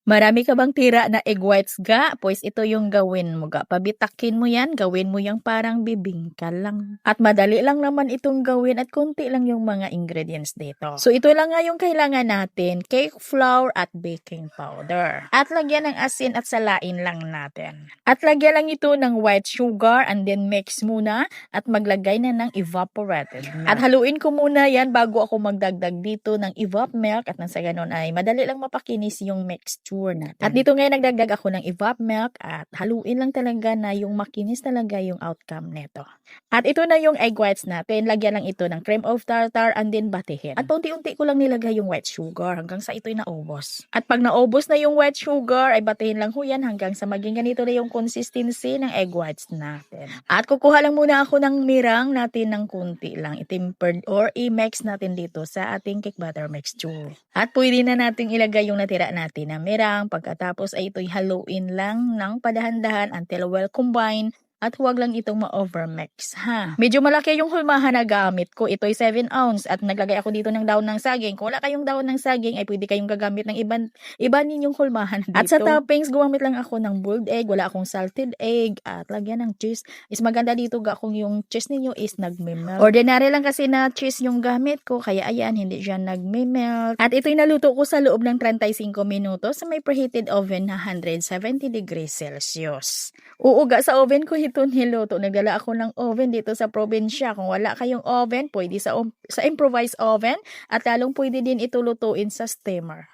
Marami ka bang tira na egg whites ga? Pues ito yung gawin mo ga. Pabitakin mo yan, gawin mo yung parang bibingka lang. At madali lang naman itong gawin at konti lang yung mga ingredients dito. So ito lang nga yung kailangan natin, cake flour at baking powder. At lagyan ng asin at salain lang natin. At lagyan lang ito ng white sugar and then mix muna at maglagay na ng evaporated milk. At haluin ko muna yan bago ako magdagdag dito ng evap milk at nang sa ganon ay madali lang mapakinis yung mixture natin. At dito ngayon nagdagdag ako ng evap milk at haluin lang talaga na yung makinis talaga yung outcome nito. At ito na yung egg whites natin. Lagyan lang ito ng cream of tartar and then batihin. At paunti-unti ko lang nilagay yung white sugar hanggang sa ito'y naubos. At pag naubos na yung white sugar ay batihin lang ho yan hanggang sa maging ganito na yung consistency ng egg whites natin. At kukuha lang muna ako ng mirang natin ng kunti lang. Itimpered or i-mix natin dito sa ating cake batter mixture. At pwede na nating ilagay yung natira natin na mirang. Pagkatapos ay ito'y haluin lang ng padahan-dahan until well combined. At huwag lang itong ma-overmix, ha? Medyo malaki yung hulmahan na gamit ko. Ito'y 7 ounce at naglagay ako dito ng daon ng saging. Kung wala kayong daon ng saging, ay pwede kayong gagamit ng iba ninyong hulmahan dito. At sa toppings, gumamit lang ako ng boiled egg. Wala akong salted egg. At lagyan ng cheese. Is maganda dito kung yung cheese ninyo is nagme-melt. Ordinary lang kasi na cheese yung gamit ko. Kaya ayan, hindi siya nagme-melt. At ito'y naluto ko sa loob ng 35 minutos sa may preheated oven na 170 degrees Celsius. Uuga sa oven ko ito niluto. Nagdala ako ng oven dito sa probinsya. Kung wala kayong oven, pwede sa improvised oven at lalong pwede din ito lutuin sa steamer.